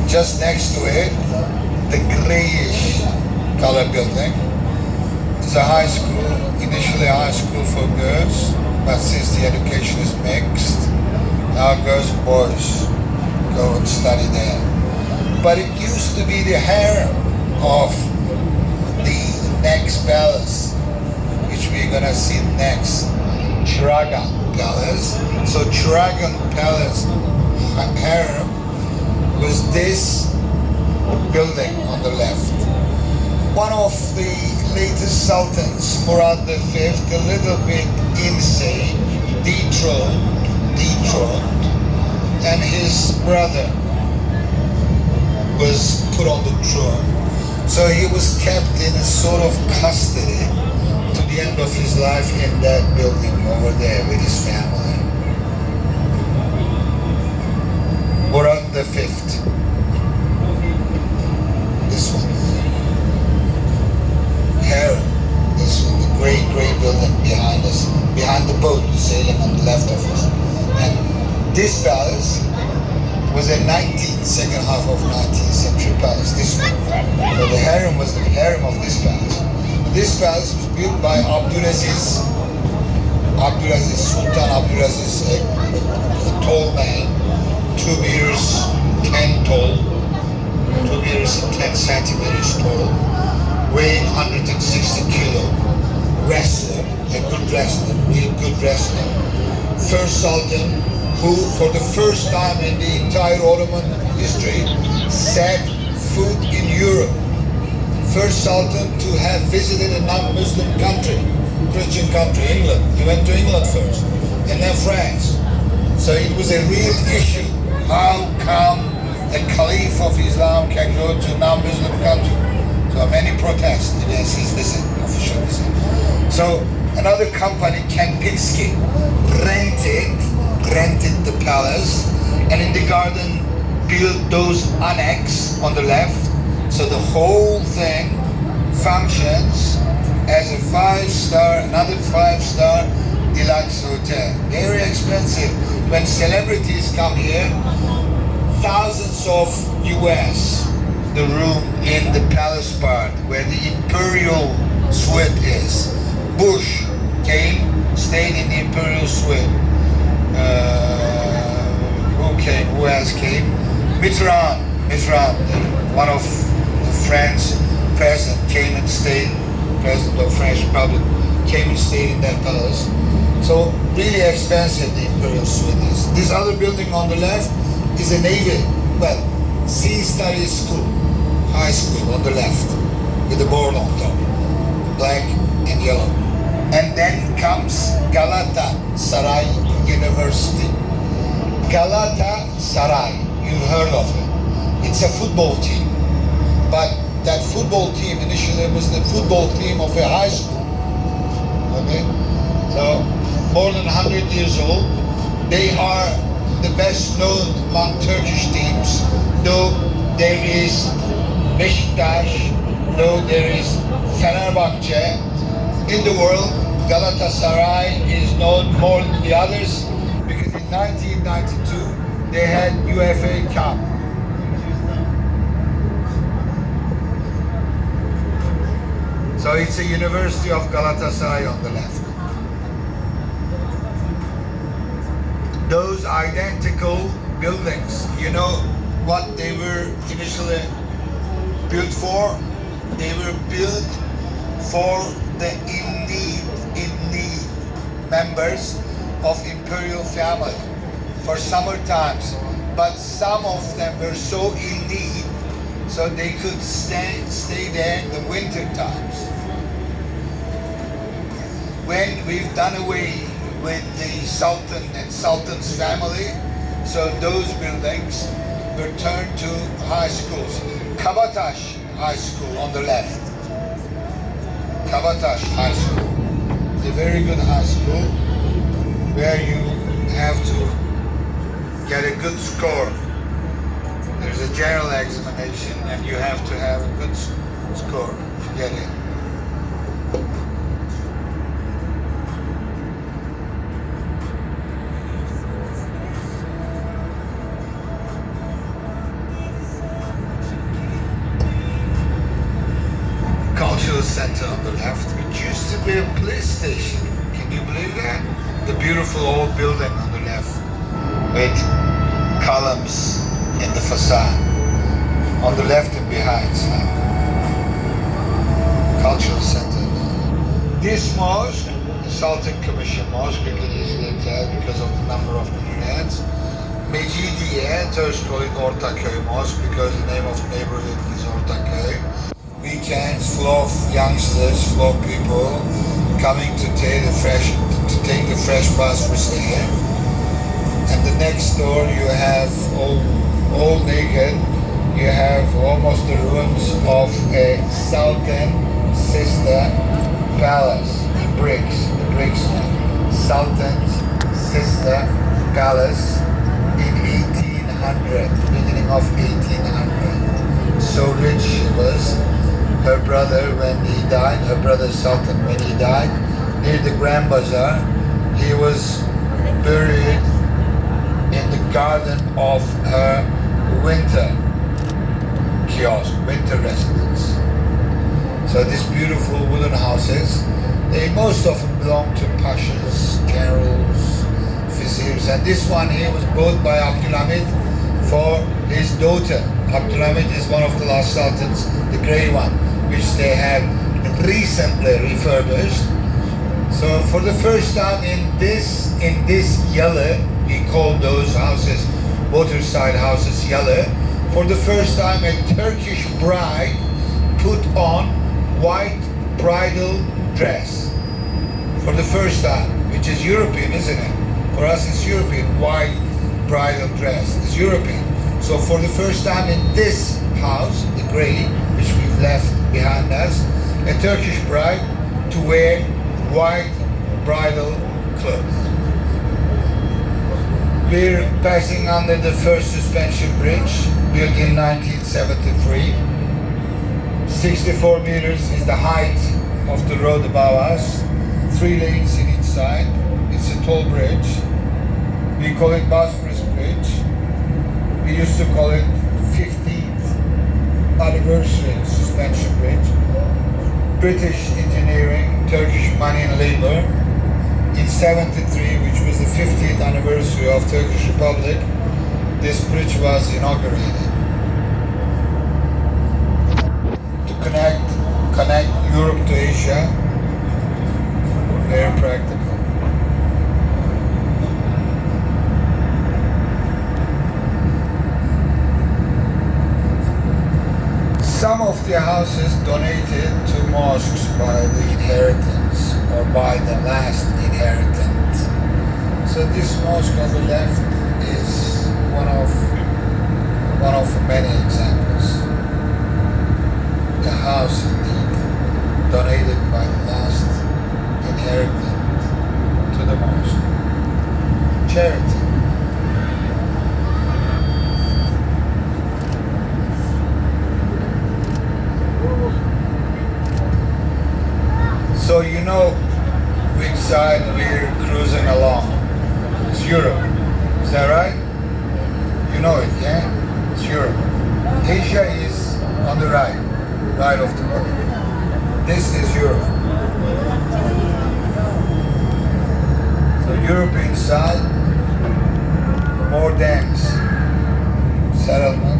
Just next to it, the grayish color building is a high school, initially a high school for girls, but since the education is mixed, now girls and boys go and study there. But it used to be the harem of the next palace, which we're gonna see next, Dragon Palace. So Dragon Palace harem was this building on the left. One of the latest sultans, Murad V, a little bit insane, dethroned, and his brother was put on the throne. So he was kept in a sort of custody to the end of his life in that building over there with his family. Murad V. This one. Harem. This one, the great building behind us, behind the boat sailing on the left of us. And this palace was a second half of 19th century palace. This one. So the harem was the harem of this palace. This palace was built by Abdulaziz, Sultan Abdulaziz, a tall man, 2 meters 10 tall, 2 meters and 10 centimeters tall, weighing 160 kilo, wrestler, a good wrestler, real good wrestler. First Sultan who, for the first time in the entire Ottoman history, set foot in Europe. First Sultan to have visited a non-Muslim country, Christian country, England. He went to England first, and then France. So it was a real issue. How come a Caliph of Islam can go to a non-Muslim country? So many protests against his visit, official visit. So another company, Kempinski, rented the palace, and in the garden built those annex on the left. So the whole thing functions as a 5-star, another 5-star deluxe hotel. Very expensive. When celebrities come here, thousands of US, the room in the palace part where the imperial suite is. Bush came, stayed in the imperial suite. Who else came? Mitterrand, one of the French president, came and stayed, president of French Republic, came and stayed in that palace. So really expensive, the imperial suite is. This other building on the left is a Navy, sea study school, high school on the left, with a board on top, black and yellow. And then comes Galatasaray University. Galatasaray, you've heard of it. It's a football team, but that football team initially was the football team of a high school. Okay, so more than 100 years old. They are the best known among Turkish teams, though there is Beşiktaş, though there is Fenerbahçe. In the world, Galatasaray is known more than the others because in 1992 they had UEFA Cup. So it's a University of Galatasaray on the left. Those identical buildings, you know what they were initially built for? They were built for the in-need members of imperial family for summer times. But some of them were so in need, so they could stay there in the winter times. When we've done away with the Sultan and Sultan's family, so those buildings were turned to high schools. Kabataş High School on the left. Kabataş High School. It's a very good high school where you have to get a good score. There's a general examination and you have to have a good score to get in. be a police station. Can you believe that? The beautiful old building on the left with columns in the facade. On the left and behind, cultural center. This mosque, the Sultan Commission Mosque, you can easily tell because of the number of minarets. Mecidiye, Turks call it Ortaköy Mosque because the name of the neighborhood is Ortaköy. Weekends full of youngsters, full of people coming to take the fresh Bosphorus air. And the next door you have all naked. You have almost the ruins of a Sultan sister palace in bricks. The bricks, Sultan's sister palace in 1800, beginning of 1800. So rich she was. Her brother, when he died, her brother Sultan, when he died, near the Grand Bazaar, he was buried in the garden of her winter kiosk, winter residence. So these beautiful wooden houses, they most often belong to pashas, generals, viziers, and this one here was bought by Abdülhamid for his daughter. Abdülhamid is one of the last sultans, the grey one, which they have recently refurbished. So for the first time in this yellow, we call those houses, waterside houses, yellow. For the first time, a Turkish bride put on white bridal dress. For the first time, which is European, isn't it? For us, it's European. White bridal dress is European. So for the first time in this house, the grey, which we've left behind us, a Turkish bride to wear white bridal clothes. We're passing under the first suspension bridge, built in 1973. 64 meters is the height of the road above us. 3 lanes in each side. It's a tall bridge. We call it Bosphorus Bridge. We used to call it 15th anniversary suspension bridge. British engineering, Turkish money and labor. In 73, which was the 50th anniversary of Turkish Republic, this bridge was inaugurated to connect Europe to Asia. Very practical. Some of the houses donated to mosques by the inheritance or by the last inheritant. So this mosque on the left is one of many examples. The house indeed donated by the last inheritant to the mosque. Charity. So you know which side we're cruising along. It's Europe. Is that right? You know it, yeah? It's Europe. Asia is on the right of the board. This is Europe. So European side, more dense settlement.